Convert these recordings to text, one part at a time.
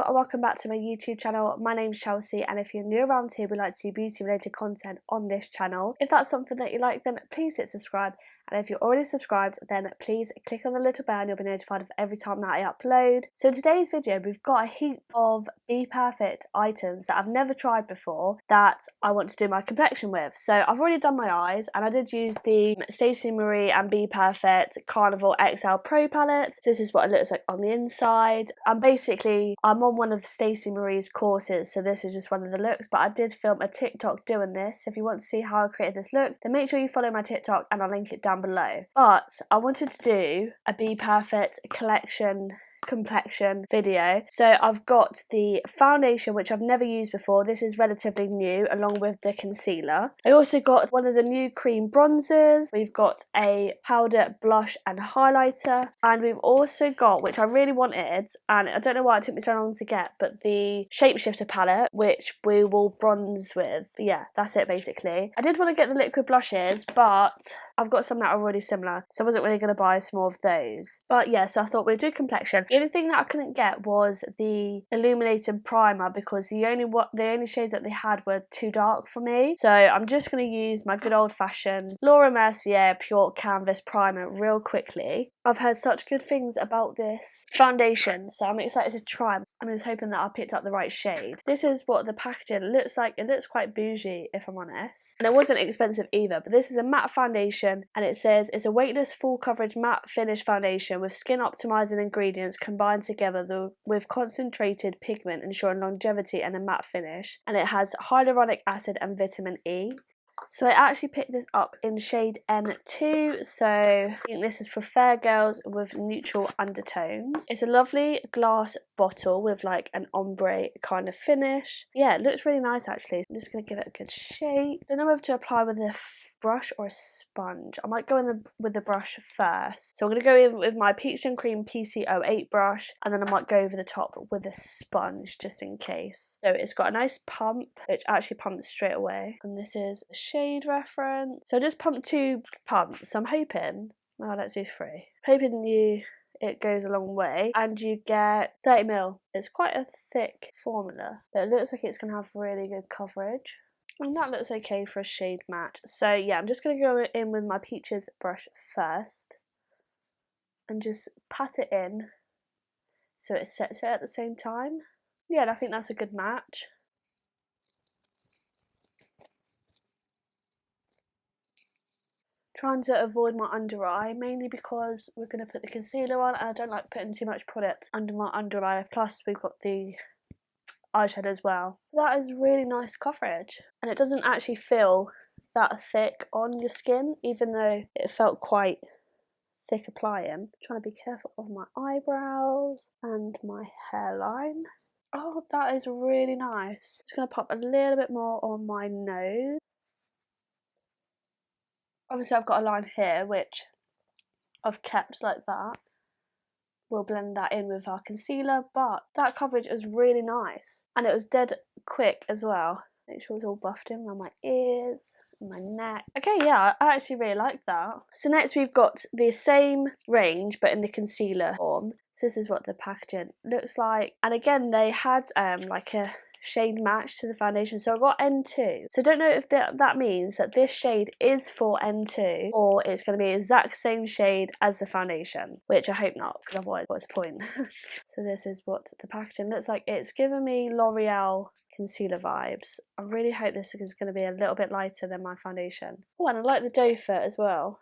and welcome back to my YouTube channel. My name's Chelsea, and if you're new around here, we like to do beauty related content on this channel. If that's something that you like, then please hit subscribe, and if you're already subscribed, then please click on the little bell and you'll be notified of every time that I upload. So in today's video, we've got a heap of Bperfect items that I've never tried before that I want to do my complexion with. So I've already done my eyes, and I did use the Stacey Marie and Bperfect Carnival XL Pro palette. This is what it looks like on the inside. And basically, I'm on one of Stacey Marie's courses, so this is just one of the looks, but I did film a TikTok doing this. So if you want to see how I created this look, then make sure you follow my TikTok and I'll link it down below. But I wanted to do a Bperfect complexion video. So I've got the foundation, which I've never used before. This is relatively new, along with the concealer. I also got one of the new cream bronzers. We've got a powder, blush and highlighter, and we've also got, which I really wanted, and I don't know why it took me so long to get, but the shapeshifter palette, which we will bronze with. Yeah, that's it basically. I did want to get the liquid blushes, but I've got some that are already similar, so I wasn't really going to buy some more of those. But yeah, so I thought we'd do complexion. The only thing that I couldn't get was the illuminating primer, because the only shades that they had were too dark for me. So I'm just going to use my good old fashioned Laura Mercier Pure Canvas primer real quickly. I've heard such good things about this foundation, so I'm excited to try. I'm just hoping that I picked up the right shade. This is what the packaging looks like. It looks quite bougie, if I'm honest. And it wasn't expensive either, but this is a matte foundation, and it says it's a weightless full coverage matte finish foundation with skin optimizing ingredients combined together with concentrated pigment, ensuring longevity and a matte finish. And it has hyaluronic acid and vitamin E. So I actually picked this up in shade N2, so I think this is for fair girls with neutral undertones. It's a lovely glass bottle with like an ombre kind of finish. Yeah, it looks really nice actually. I'm just going to give it a good shake. I don't know whether to apply with a brush or a sponge. I might go in with the brush first. So I'm going to go in with my Peach and Cream PC08 brush, and then I might go over the top with a sponge just in case. So it's got a nice pump, which actually pumps straight away. And this is a shade reference. So I just pumped 2 pumps. So I'm hoping, well, let's do 3. Hoping it goes a long way, and you get 30ml. It's quite a thick formula, but it looks like it's going to have really good coverage. And that looks okay for a shade match. So yeah, I'm just going to go in with my Peaches brush first and just pat it in so it sets it at the same time. Yeah, and I think that's a good match. Trying to avoid my under eye, mainly because we're going to put the concealer on, and I don't like putting too much product under my under eye. Plus we've got the eyeshadow as well. That is really nice coverage, and it doesn't actually feel that thick on your skin, even though it felt quite thick applying. I'm trying to be careful of my eyebrows and my hairline. Oh, that is really nice. Just going to pop a little bit more on my nose. Obviously I've got a line here which I've kept like that. We'll blend that in with our concealer, but that coverage is really nice, and it was dead quick as well. Make sure it's all buffed in around my ears, my neck. Okay, yeah, I actually really like that. So next we've got the same range but in the concealer form. So this is what the packaging looks like, and again they had like a shade match to the foundation, so I got N2. So I don't know if that means that this shade is for N2 or it's going to be the exact same shade as the foundation, which I hope not, because otherwise what's the point? So this is what the packaging looks like. It's giving me L'Oreal concealer vibes. I really hope this is going to be a little bit lighter than my foundation. Oh, and I like the doe foot as well.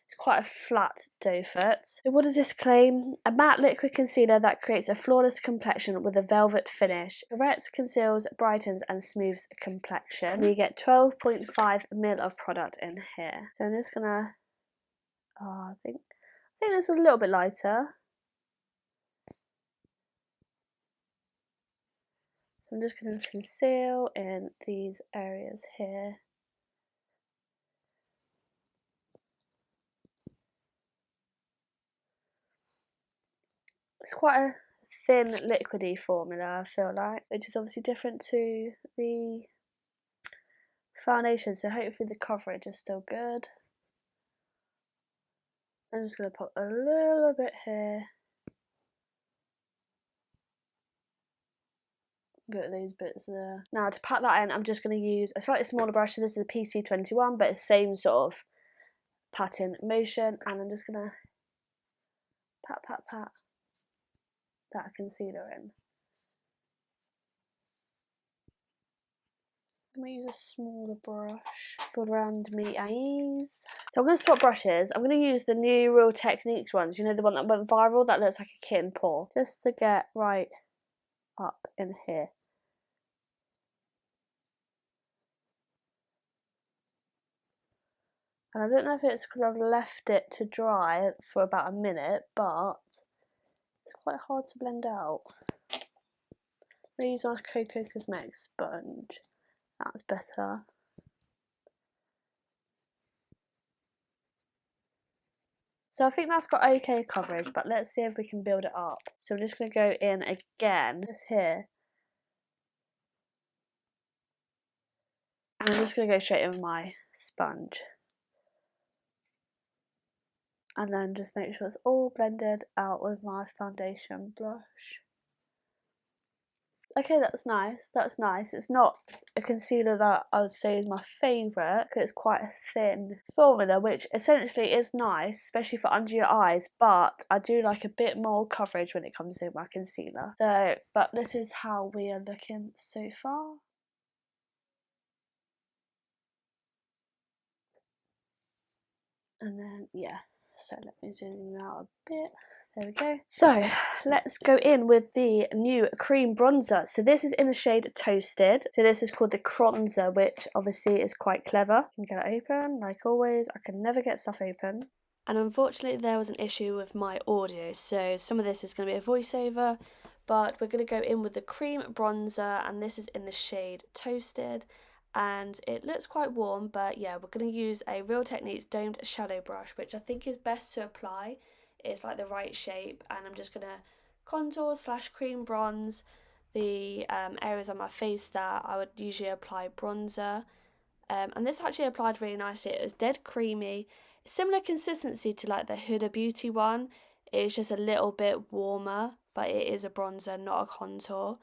It's quite a flat doe foot. So what does this claim? A matte liquid concealer that creates a flawless complexion with a velvet finish. Corrects, conceals, brightens and smooths complexion. We get 12.5ml of product in here. So I'm just gonna, I think it's a little bit lighter. So I'm just gonna conceal in these areas here. It's quite a thin liquidy formula, I feel like, which is obviously different to the foundation, so hopefully the coverage is still good. I'm just going to put a little bit here Got those bits there. Now to pat that in, I'm just going to use a slightly smaller brush. So this is a PC21, but it's the same sort of patting motion, and I'm just going to pat that concealer in. I'm going to use a smaller brush for around my eyes. So I'm going to swap brushes. I'm going to use the new Real Techniques ones. You know, the one that went viral that looks like a kitten paw. Just to get right up in here. And I don't know if it's because I've left it to dry for about a minute, but it's quite hard to blend out. I'm going to use my Cocoa Cosmetics sponge. That's better. So I think that's got okay coverage, but let's see if we can build it up. So I'm just going to go in again, just here. And I'm just going to go straight in with my sponge. And then just make sure it's all blended out with my foundation blush. Okay, that's nice, that's nice. It's not a concealer that I would say is my favourite, because it's quite a thin formula, which essentially is nice, especially for under your eyes, but I do like a bit more coverage when it comes to my concealer. So, but this is how we are looking so far. And then, yeah, so let me zoom out a bit. There we go. So let's go in with the new cream bronzer. So this is in the shade Toasted. So this is called the Cronzer, which obviously is quite clever. You can get it open, like always. I can never get stuff open. And unfortunately there was an issue with my audio, so some of this is going to be a voiceover, but we're going to go in with the cream bronzer, and this is in the shade Toasted. And it looks quite warm, but yeah, we're going to use a Real Techniques domed shadow brush, which I think is best to apply. It's like the right shape, and I'm just going to contour / cream bronze the areas on my face that I would usually apply bronzer. And this actually applied really nicely. It was dead creamy, similar consistency to like the Huda Beauty one. It's just a little bit warmer, but it is a bronzer, not a contour.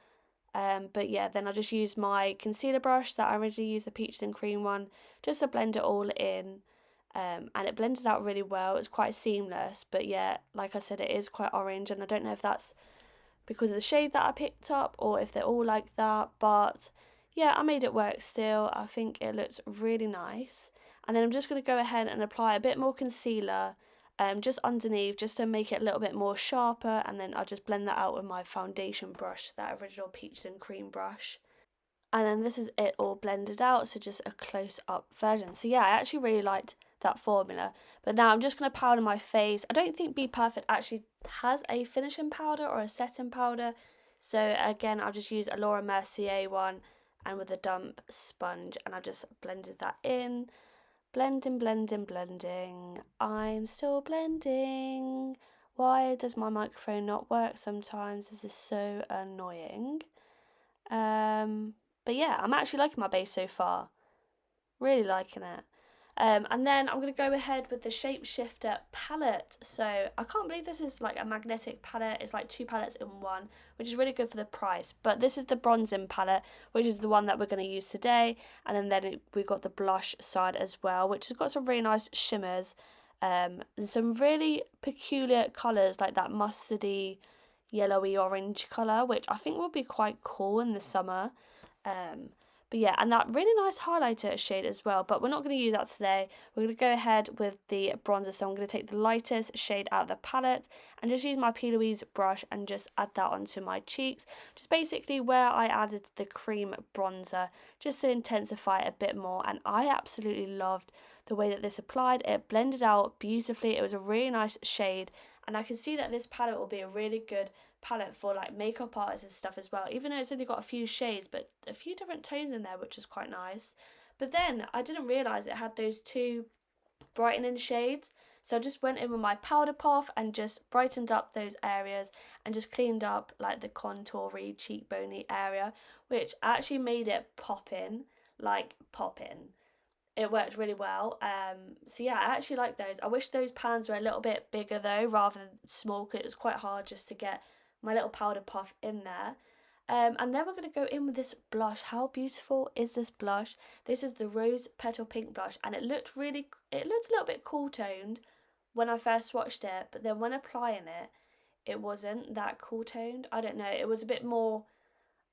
But yeah, then I just used my concealer brush that I originally used, the Peach and Cream one, just to blend it all in. And it blended out really well. It's quite seamless, but yeah, like I said, it is quite orange, and I don't know if that's because of the shade that I picked up or if they're all like that, but yeah, I made it work still. I think it looks really nice. And then I'm just going to go ahead and apply a bit more concealer just underneath, just to make it a little bit more sharper, and then I'll just blend that out with my foundation brush, that original Peach and Cream brush. And then this is it all blended out, so just a close-up version. So yeah, I actually really liked that formula. But now I'm just going to powder my face. I don't think Bperfect actually has a finishing powder or a setting powder. So again, I'll just use a Laura Mercier one, and with a damp sponge, and I've just blended that in. Blending, blending, blending. I'm still blending. Why does my microphone not work sometimes? This is so annoying. But yeah, I'm actually liking my base so far. Really liking it. And then I'm going to go ahead with the Shapeshifter palette. So I can't believe this is like a magnetic palette. It's like 2 palettes in one, which is really good for the price. But this is the bronzing palette, which is the one that we're going to use today. And then we've got the blush side as well, which has got some really nice shimmers. And some really peculiar colours, like that mustardy, yellowy orange colour, which I think will be quite cool in the summer. But yeah, and that really nice highlighter shade as well, but we're not going to use that today. We're going to go ahead with the bronzer, so I'm going to take the lightest shade out of the palette and just use my P. Louise brush and just add that onto my cheeks, just basically where I added the cream bronzer, just to intensify it a bit more. And I absolutely loved the way that this applied. It blended out beautifully. It was a really nice shade, and I can see that this palette will be a really good palette for like makeup artists and stuff as well, even though it's only got a few shades, but a few different tones in there, which is quite nice. But then I didn't realise it had those 2 brightening shades, so I just went in with my powder puff and just brightened up those areas and just cleaned up like the contoury, cheekboney area, which actually made it pop in. It worked really well. So yeah, I actually like those. I wish those pans were a little bit bigger though, rather than small, because it was quite hard just to get my little powder puff in there. And then we're going to go in with this blush. How beautiful is this blush? This is the Rose Petal Pink blush, and it looked a little bit cool toned when I first swatched it, but then when applying it, it wasn't that cool toned. I don't know, it was a bit more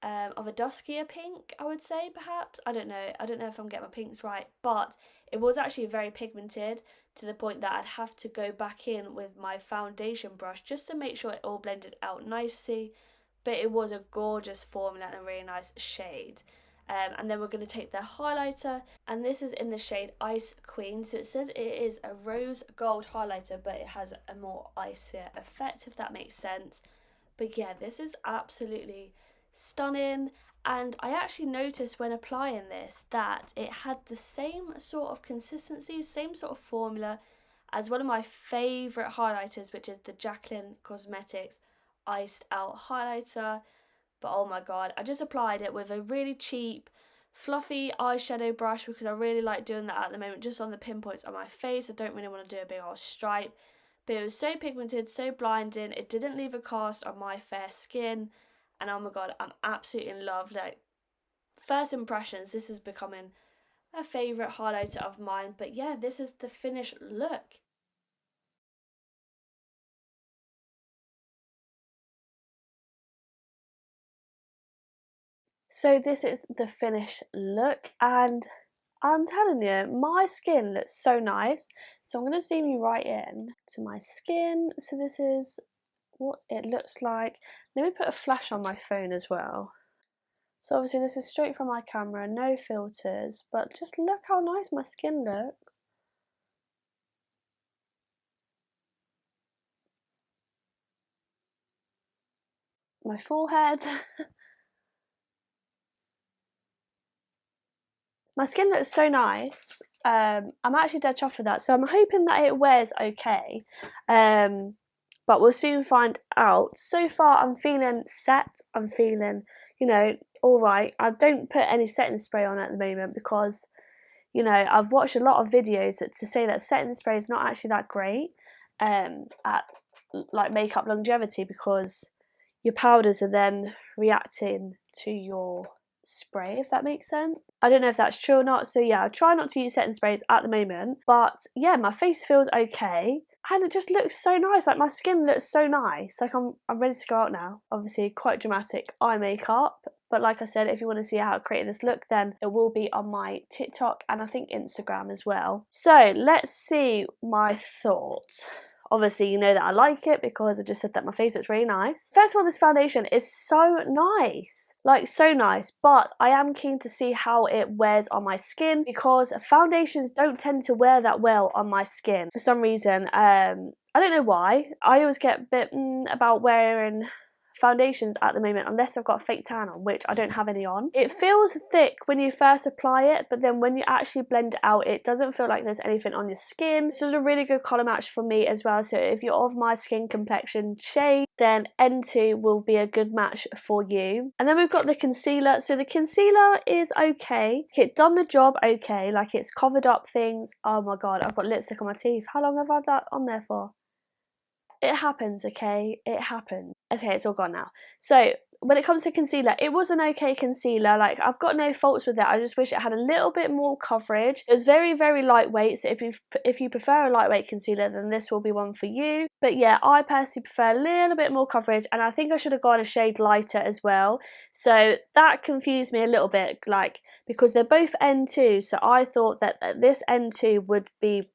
of a duskier pink, I would say, perhaps. I don't know if I'm getting my pinks right, but it was actually very pigmented to the point that I'd have to go back in with my foundation brush just to make sure it all blended out nicely. But it was a gorgeous formula and a really nice shade. And then we're going to take the highlighter, and this is in the shade Ice Queen. So it says it is a rose gold highlighter, but it has a more icier effect, if that makes sense. But yeah, this is absolutely stunning, and I actually noticed when applying this that it had the same sort of consistency, same sort of formula as one of my favourite highlighters, which is the Jaclyn Cosmetics Iced Out highlighter. But oh my god, I just applied it with a really cheap fluffy eyeshadow brush because I really like doing that at the moment, just on the pinpoints on my face. I don't really want to do a big old stripe, but it was so pigmented, so blinding. It didn't leave a cast on my fair skin, and oh my god, I'm absolutely in love. Like, first impressions, this is becoming a favourite highlighter of mine. But yeah, this is the finished look. So this is the finished look, and I'm telling you, my skin looks so nice. So I'm going to zoom you right in to my skin. So this is what it looks like. Let me put a flash on my phone as well. So obviously this is straight from my camera, no filters, but just look how nice my skin looks. My forehead. My skin looks so nice. I'm actually dead chuffed with that, so I'm hoping that it wears okay. But we'll soon find out. So far, I'm feeling set. I'm feeling, alright. I don't put any setting spray on at the moment because, I've watched a lot of videos to say that setting spray is not actually that great at like makeup longevity, because your powders are then reacting to your spray, if that makes sense. I don't know if that's true or not, so yeah, I try not to use setting sprays at the moment. But yeah, my face feels okay, and it just looks so nice. Like, my skin looks so nice. Like, I'm ready to go out now. Obviously quite dramatic eye makeup, but like I said, if you want to see how I created this look, then it will be on my TikTok and I think Instagram as well. So let's see my thoughts. Obviously, you know that I like it because I just said that my face looks really nice. First of all, this foundation is so nice. Like, so nice. But I am keen to see how it wears on my skin, because foundations don't tend to wear that well on my skin for some reason. I don't know why. I always get a bit about wearing foundations at the moment, unless I've got a fake tan on, which I don't have any on. It feels thick when you first apply it, but then when you actually blend it out, it doesn't feel like there's anything on your skin. This is a really good colour match for me as well, so if you're of my skin complexion shade, then N2 will be a good match for you. And then we've got the concealer. So the concealer is okay. It done the job okay, like, it's covered up things. Oh my god, I've got lipstick on my teeth. How long have I had that on there for? It happens, okay? It happens. Okay, it's all gone now. So when it comes to concealer, it was an okay concealer. Like, I've got no faults with it. I just wish it had a little bit more coverage. It was very, very lightweight. So if you prefer a lightweight concealer, then this will be one for you. But yeah, I personally prefer a little bit more coverage, and I think I should have gone a shade lighter as well. So that confused me a little bit, like, because they're both N2. So I thought that this N2 would be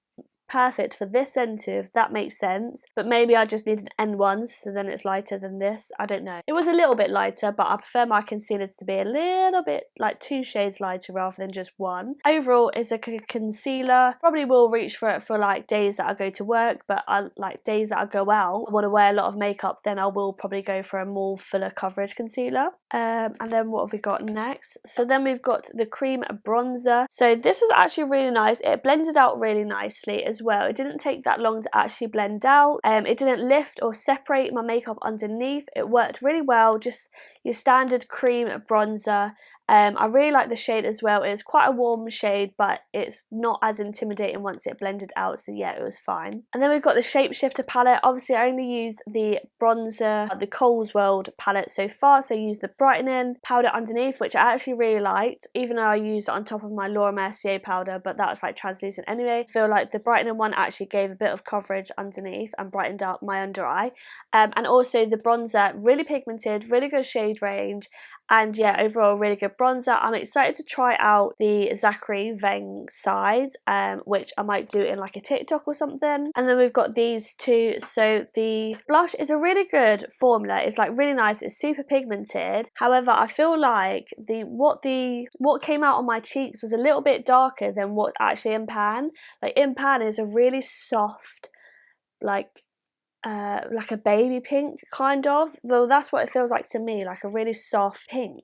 perfect for this N2, if that makes sense, but maybe I just need an N1, so then it's lighter than this. I don't know. It was a little bit lighter, but I prefer my concealers to be a little bit, like, 2 shades lighter rather than just 1. Overall, it's a concealer. Probably will reach for it for like days that I go to work, but like days that I go out, I want to wear a lot of makeup, then I will probably go for a more fuller coverage concealer. And then what have we got next? So then we've got the cream bronzer. So this was actually really nice. It blended out really nicely as well. It didn't take that long to actually blend out. It didn't lift or separate my makeup underneath. It worked really well, just your standard cream bronzer. I really like the shade as well. It's quite a warm shade, but it's not as intimidating once it blended out, so yeah, it was fine. And then we've got the Shapeshifter palette. Obviously I only use the bronzer, the Coles World palette so far, so I use the brightening powder underneath, which I actually really liked, even though I used it on top of my Laura Mercier powder, but that was like translucent anyway. I feel like the brightening one actually gave a bit of coverage underneath and brightened up my under eye. And also the bronzer, really pigmented, really good shade range, and yeah, overall really good bronzer. I'm excited to try out the Zachary Veng side, which I might do in like a TikTok or something. And then we've got these two. So the blush is a really good formula. It's like really nice. It's super pigmented. However, I feel like what came out on my cheeks was a little bit darker than what actually in pan. Like in pan is a really soft, like a baby pink kind of, though that's what it feels like to me, like a really soft pink.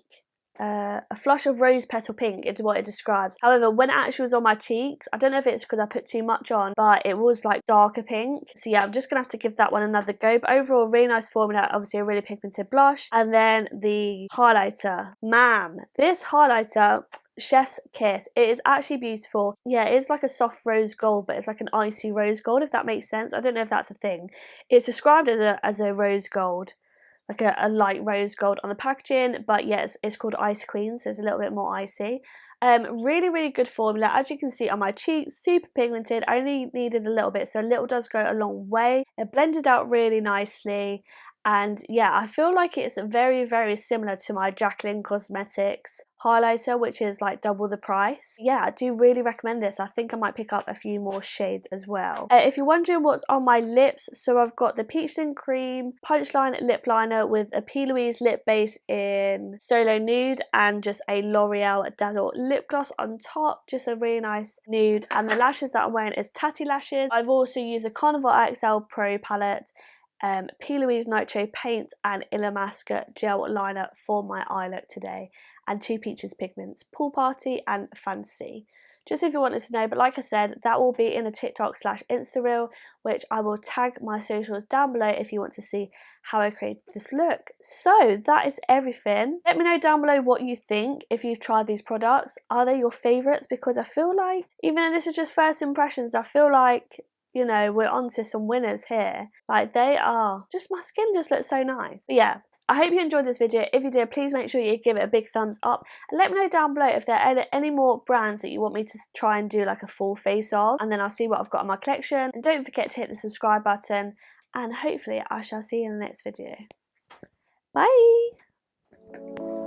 A flush of rose petal pink is what it describes. However, when it actually was on my cheeks, I don't know if it's because I put too much on, but it was like darker pink. So yeah, I'm just gonna have to give that one another go. But overall, really nice formula. Obviously a really pigmented blush. And then the highlighter. Ma'am, this highlighter, chef's kiss. It is actually beautiful. Yeah, it's like a soft rose gold, but it's like an icy rose gold, if that makes sense. I don't know if that's a thing. It's described as a rose gold, like a light rose gold on the packaging, but yes, it's called Ice Queen, so it's a little bit more icy. Really good formula. As you can see on my cheeks, super pigmented. I only needed a little bit, so a little does go a long way. It blended out really nicely. And yeah, I feel like it's very similar to my Jacqueline Cosmetics highlighter, which is like double the price. Yeah, I do really recommend this. I think I might pick up a few more shades as well. If you're wondering what's on my lips, so I've got the Peachling Cream Punchline Lip Liner with a P. Louise lip base in Solo Nude and just a L'Oreal Dazzle lip gloss on top. Just a really nice nude. And the lashes that I'm wearing is Tatty Lashes. I've also used a Carnival XL Pro palette, P. Louise Nitro Paint and Illamasqua Gel Liner for my eye look today, and two Peaches pigments, Pool Party and Fancy. Just if you wanted to know, but like I said, that will be in a TikTok/Insta reel, which I will tag my socials down below if you want to see how I created this look. So that is everything. Let me know down below what you think if you've tried these products. Are they your favourites? Because I feel like, even though this is just first impressions, I feel like, you know, we're on to some winners here. Like, they are just, my skin just looks so nice. But yeah, I hope you enjoyed this video. If you did, please make sure you give it a big thumbs up, and let me know down below if there are any more brands that you want me to try and do like a full face of, and then I'll see what I've got in my collection. And don't forget to hit the subscribe button, and hopefully I shall see you in the next video. Bye!